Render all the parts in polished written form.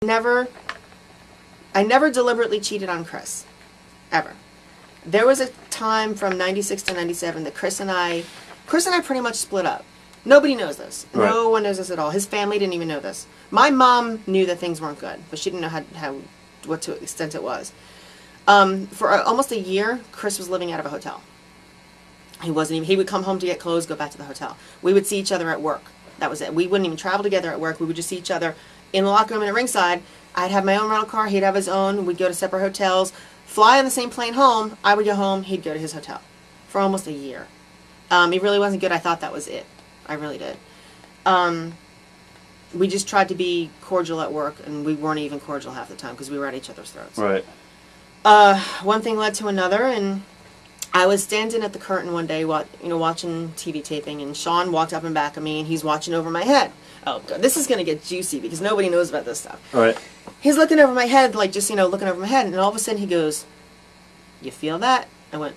never, I never deliberately cheated on Chris, ever. There was a time from 96 to 97 that Chris and I pretty much split up. Nobody knows this. Right. No one knows this at all. His family didn't even know this. My mom knew that things weren't good, but she didn't know what to extent it was. For almost a year, Chris was living out of a hotel. He would come home to get clothes, go back to the hotel. We would see each other at work. That was it. We wouldn't even travel together at work. We would just see each other in the locker room and at ringside. I'd have my own rental car. He'd have his own. We'd go to separate hotels. Fly on the same plane home. I would go home. He'd go to his hotel. For almost a year. It really wasn't good. I thought that was it. I really did. We just tried to be cordial at work, and we weren't even cordial half the time because we were at each other's throats. Right. One thing led to another, and I was standing at the curtain one day, watching TV taping, and Shawn walked up and back of me, and he's watching over my head. Oh, God, this is going to get juicy because nobody knows about this stuff. Right. He's looking over my head, like just, looking over my head, and all of a sudden he goes, "You feel that?" I went,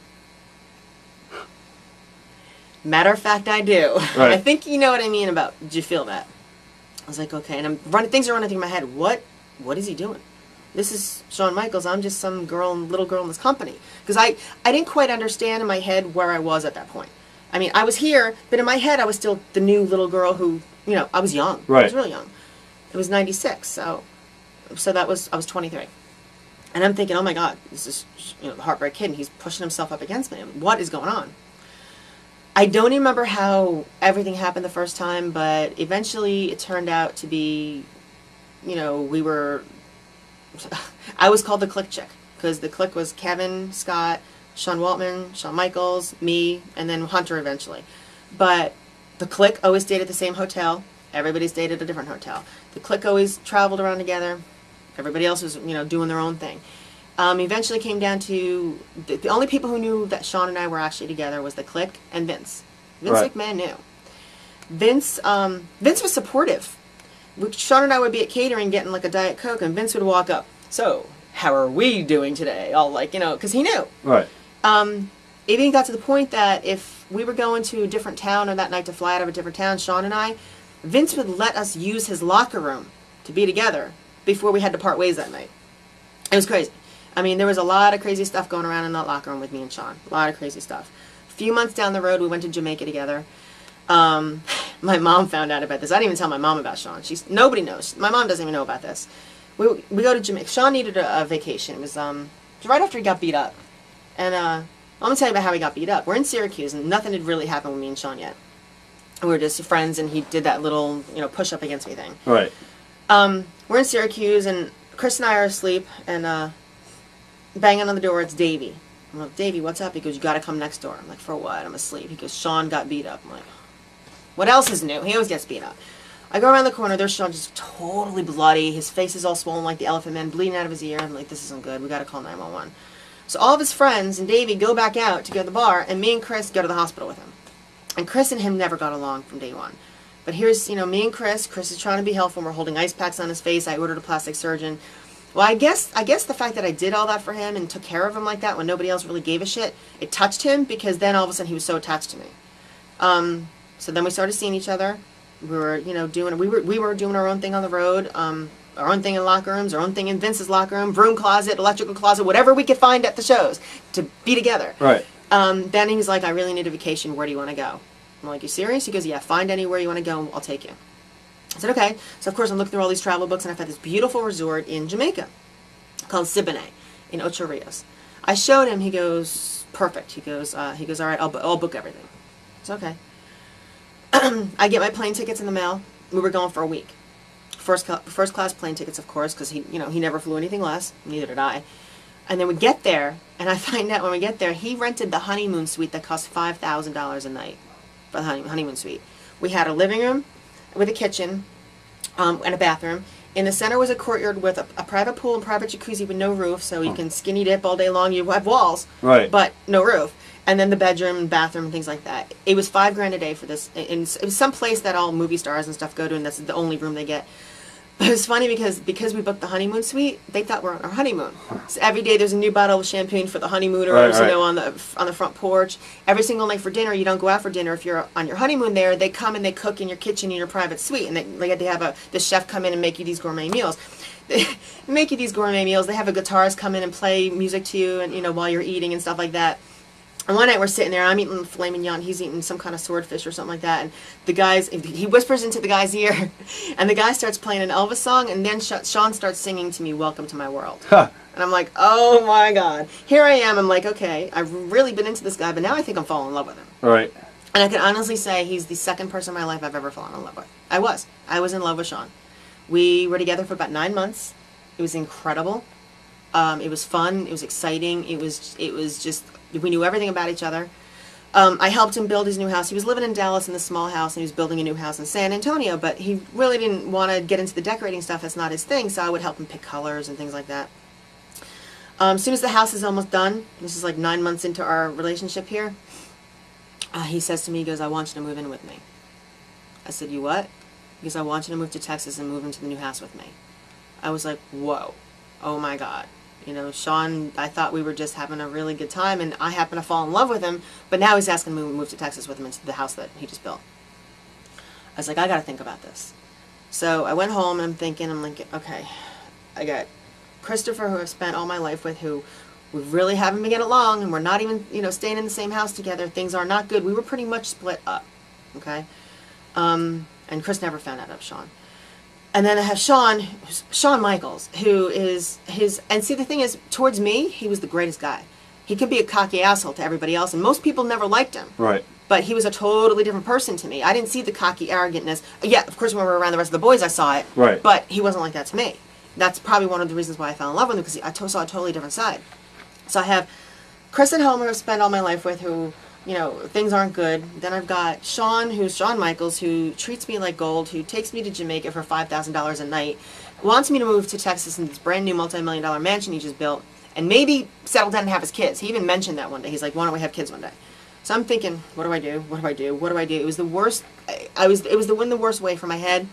"Matter of fact, I do." Right. I think you know what I mean about, "Do you feel that?" I was like, okay, and things are running through my head. What is he doing? This is Shawn Michaels. I'm just some little girl in this company. Because I didn't quite understand in my head where I was at that point. I mean, I was here, but in my head I was still the new little girl who, I was young. Right. I was really young. It was 96, so I was 23. And I'm thinking, oh my God, this is the Heartbreak Kid, and he's pushing himself up against me. What is going on? I don't remember how everything happened the first time, but eventually it turned out to be, I was called the Click Chick, because the Click was Kevin, Scott, Sean Waltman, Shawn Michaels, me, and then Hunter eventually. But the Click always stayed at the same hotel. Everybody stayed at a different hotel. The Click always traveled around together. Everybody else was, doing their own thing. Eventually came down to the only people who knew that Shawn and I were actually together was the Click and Vince. Vince Right. McMahon knew. Vince was supportive. Shawn and I would be at catering getting like a Diet Coke, and Vince would walk up. "So, how are we doing today?" All like, because he knew. Right. It even got to the point that if we were going to a different town or that night to fly out of a different town, Shawn and I, Vince would let us use his locker room to be together before we had to part ways that night. It was crazy. I mean, there was a lot of crazy stuff going around in that locker room with me and Shawn. A lot of crazy stuff. A few months down the road, we went to Jamaica together. My mom found out about this. I didn't even tell my mom about Shawn. Nobody knows. My mom doesn't even know about this. We go to Jamaica. Shawn needed a vacation. It was right after he got beat up. And I'm going to tell you about how he got beat up. We're in Syracuse, and nothing had really happened with me and Shawn yet. We were just friends, and he did that little, push up against me thing. Right. We're in Syracuse, and Chris and I are asleep, and banging on the door, it's Davey. I'm like, "Davey, what's up?" He goes, "You got to come next door." I'm like, "For what?" I'm asleep. He goes, "Shawn got beat up." I'm like, what else is new? He always gets beat up. I go around the corner, there's Shawn just totally bloody. His face is all swollen like the Elephant Man, bleeding out of his ear. I'm like, this isn't good. We got to call 911. So all of his friends and Davey go back out to go to the bar, and me and Chris go to the hospital with him. And Chris and him never got along from day one. But here's, me and Chris is trying to be helpful. We're holding ice packs on his face. I ordered a plastic surgeon. Well, I guess the fact that I did all that for him and took care of him like that when nobody else really gave a shit, it touched him, because then all of a sudden he was so attached to me. So then we started seeing each other. We were, we were doing our own thing on the road, our own thing in locker rooms, our own thing in Vince's locker room, broom closet, electrical closet, whatever we could find at the shows to be together. Right. Then he was like, "I really need a vacation. Where do you want to go?" I'm like, "You serious?" He goes, "Yeah, find anywhere you want to go. I'll take you." I said, "Okay." So of course I'm looking through all these travel books, and I found this beautiful resort in Jamaica called Siboney in Ocho Rios. I showed him. He goes, "Perfect." He goes, "All right, I'll book everything." It's okay. I get my plane tickets in the mail. We were going for a week. First class plane tickets, of course, because he never flew anything less. Neither did I. And then we get there, and I find out when we get there, he rented the honeymoon suite that cost $5,000 a night for the honeymoon suite. We had a living room with a kitchen and a bathroom. In the center was a courtyard with a private pool and private jacuzzi with no roof, so you can skinny dip all day long. You have walls, Right. but no roof. And then the bedroom and bathroom and things like that. It was $5,000 a day for this. And it was some place that all movie stars and stuff go to, and that's the only room they get. But it was funny because we booked the honeymoon suite, they thought we're on our honeymoon. So every day there's a new bottle of champagne for the honeymooners, right. on the front porch. Every single night for dinner, you don't go out for dinner. If you're on your honeymoon there, they come and they cook in your kitchen in your private suite, and they have the chef come in and make you these gourmet meals. they make you these gourmet meals. They have a guitarist come in and play music to you, and while you're eating and stuff like that. And one night we're sitting there, I'm eating filet mignon, he's eating some kind of swordfish or something like that, and he whispers into the guy's ear, and the guy starts playing an Elvis song, and then Shawn starts singing to me, "Welcome to My World." Huh. And I'm like, oh my God. Here I am, I'm like, okay, I've really been into this guy, but now I think I'm falling in love with him. Right. And I can honestly say he's the second person in my life I've ever fallen in love with. I was in love with Shawn. We were together for about 9 months. It was incredible. It was fun. It was exciting. It was just, we knew everything about each other. I helped him build his new house. He was living in Dallas in this small house, and he was building a new house in San Antonio, but he really didn't want to get into the decorating stuff. That's not his thing, so I would help him pick colors and things like that. As soon as the house is almost done, this is like 9 months into our relationship here, he says to me, he goes, "I want you to move in with me." I said, "You what?" He goes, "I want you to move to Texas and move into the new house with me." I was like, whoa, oh my God. Shawn, I thought we were just having a really good time, and I happened to fall in love with him, but now he's asking me to move to Texas with him into the house that he just built. I was like, I got to think about this. So I went home, and I'm like, okay, I got Christopher, who I've spent all my life with, who we really haven't been getting along, and we're not even, staying in the same house together. Things are not good. We were pretty much split up, okay? And Chris never found out of Shawn. And then I have Shawn Michaels, who is and see, the thing is, towards me, he was the greatest guy. He could be a cocky asshole to everybody else, and most people never liked him. Right. But he was a totally different person to me. I didn't see the cocky arrogantness. Yeah, of course, when we were around the rest of the boys, I saw it. Right. But he wasn't like that to me. That's probably one of the reasons why I fell in love with him, because I saw a totally different side. So I have Chris at home, who I've spent all my life with, who, things aren't good. Then I've got Shawn, who's Shawn Michaels, who treats me like gold, who takes me to Jamaica for $5,000 a night, wants me to move to Texas in this brand new multi-million-dollar mansion he just built, and maybe settle down and have his kids. He even mentioned that one day. He's like, "Why don't we have kids one day?" So I'm thinking, what do I do? What do I do? What do I do? It was the worst. It was the worst way for my head.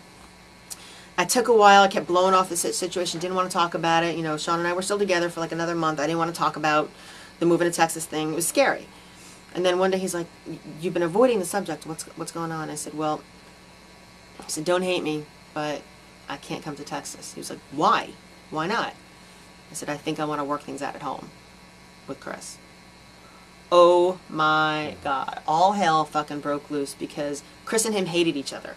I took a while. I kept blowing off the situation. Didn't want to talk about it. Shawn and I were still together for like another month. I didn't want to talk about the moving to Texas thing. It was scary. And then one day he's like, "You've been avoiding the subject. What's going on?" I said, "Well," he said, "don't hate me, but I can't come to Texas." He was like, "Why? Why not?" I said, "I think I want to work things out at home with Chris." Oh my God. All hell fucking broke loose, because Chris and him hated each other.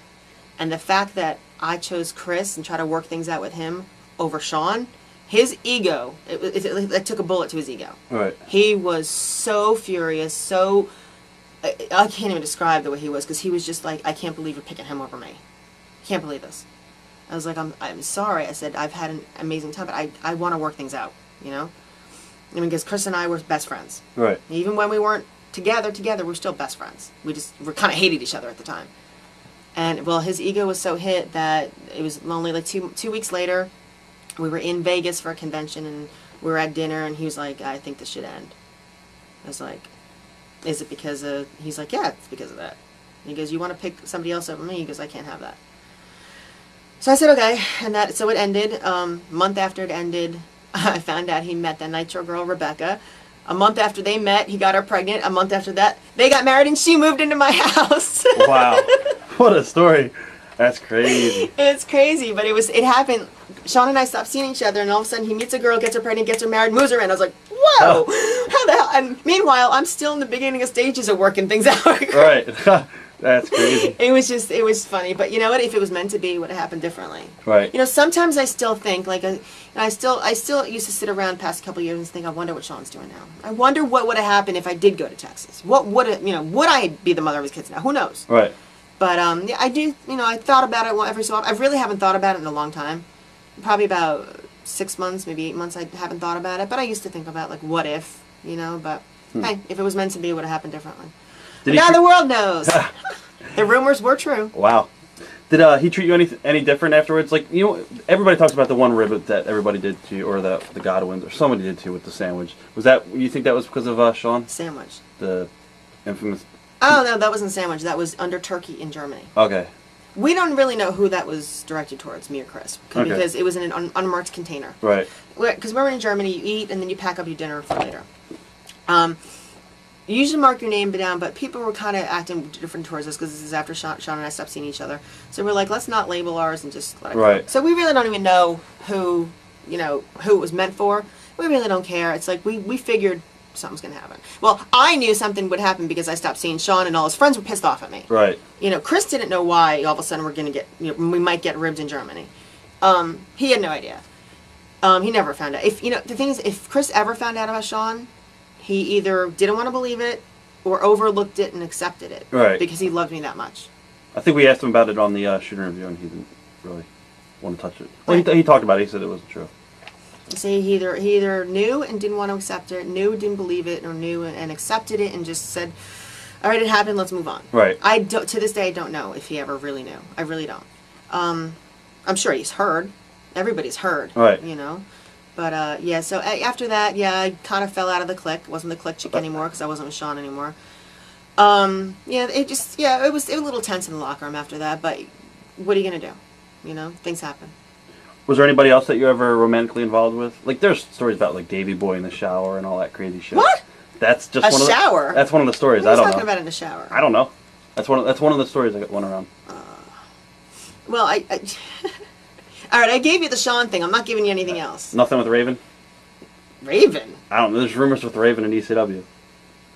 And the fact that I chose Chris and tried to work things out with him over Shawn, his ego, it took a bullet to his ego. Right. He was so furious, I can't even describe the way he was, because he was just like, "I can't believe you're picking him over me. I can't believe this." I was like, I'm sorry. I said, "I've had an amazing time, but I want to work things out, because Chris and I were best friends. Right. Even when we weren't together, we're still best friends. We kind of hated each other at the time. And, well, his ego was so hit that it was only like two weeks later, we were in Vegas for a convention, and we were at dinner, and he was like, "I think this should end." I was like, "Is it because of..." He's like, "Yeah, it's because of that." And he goes, "You want to pick somebody else over me?" He goes, "I can't have that." So I said, okay, and so it ended. Month after it ended, I found out he met that Nitro girl, Rebecca. A month after they met, he got her pregnant. A month after that, they got married, and she moved into my house. Wow. What a story. That's crazy. It's crazy, but it happened. Shawn and I stopped seeing each other, and all of a sudden he meets a girl, gets her pregnant, gets her married, moves her in. I was like, whoa, how the hell? And meanwhile, I'm still in the beginning of stages of working things out. Right. That's crazy. It was funny, but you know what? If it was meant to be, it would have happened differently. Right. Sometimes I still think, I still used to sit around past a couple of years and think, I wonder what Shawn's doing now. I wonder what would have happened if I did go to Texas. What would I be the mother of his kids now? Who knows? Right. But yeah, I do. I thought about it every so often. I really haven't thought about it in a long time. Probably about 6 months, maybe 8 months. I haven't thought about it, but I used to think about what if, But hey, if it was meant to be, it would have happened differently. Now the world knows. The rumors were true. Wow. Did he treat you any different afterwards? Everybody talks about the one ribbit that everybody did to you, or the Godwins, or somebody did to you with the sandwich. Was that, you think that was because of Shawn? Sandwich. The infamous... Oh, no, that wasn't sandwich. That was under turkey in Germany. Okay. We don't really know who that was directed towards, me or Chris, because it was in an unmarked container. Right. Because we're in Germany, you eat, and then you pack up your dinner for later. you usually mark your name down, but people were kind of acting different towards us because this is after Shawn and I stopped seeing each other. So we're like, let's not label ours and just let it go. So we really don't even know who it was meant for. We really don't care. It's like we figured something's going to happen. Well, I knew something would happen because I stopped seeing Shawn and all his friends were pissed off at me. Right. Chris didn't know why all of a sudden we're going to get, we might get ribbed in Germany. He had no idea. He never found out. The thing is, if Chris ever found out about Shawn, he either didn't want to believe it or overlooked it and accepted it. Right. Because he loved me that much. I think we asked him about it on the shooter interview, and he didn't really want to touch it. Well, he talked about it. He said it wasn't true. So he either knew and didn't want to accept it, knew, didn't believe it, or knew and accepted it and just said, all right, it happened, let's move on. Right. To this day, I don't know if he ever really knew. I really don't. I'm sure he's heard. Everybody's heard. Right. But, yeah, so after that, yeah, I kind of fell out of the clique. Wasn't the clique chick anymore because I wasn't with Shawn anymore. Yeah, it was a little tense in the locker room after that, but what are you going to do? Things happen. Was there anybody else that you ever romantically involved with? Like, there's stories about, like, Davy Boy in the shower and all that crazy shit. What? That's just one of the... shower? That's one of the stories. What are you I don't know. talking about in the shower? I don't know. That's one of the stories that went around. Well, all right, I gave you the Shawn thing. I'm not giving you anything else. Nothing with Raven? Raven? I don't know. There's rumors with Raven and ECW.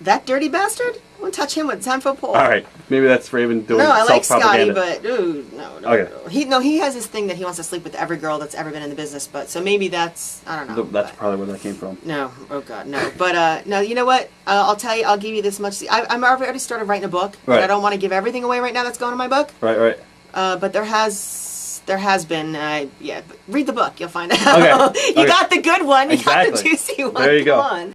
That dirty bastard? I won't touch him with a 10-foot pole. All right. Maybe that's Raven doing No, I like Scotty, self-propaganda. but ooh, no. Okay. He has this thing that he wants to sleep with every girl that's ever been in the business, but so maybe that's, I don't know. That's probably where that came from. No, oh God, no. But no, you know what? I'll tell you. I'll give you this much. I'm already started writing a book, Right. but I don't want to give everything away right now that's going in my book. Right. But there has been, yeah. Read the book, you'll find out. Okay. You got the good one. You got the Exactly. juicy one. There you go. Come on.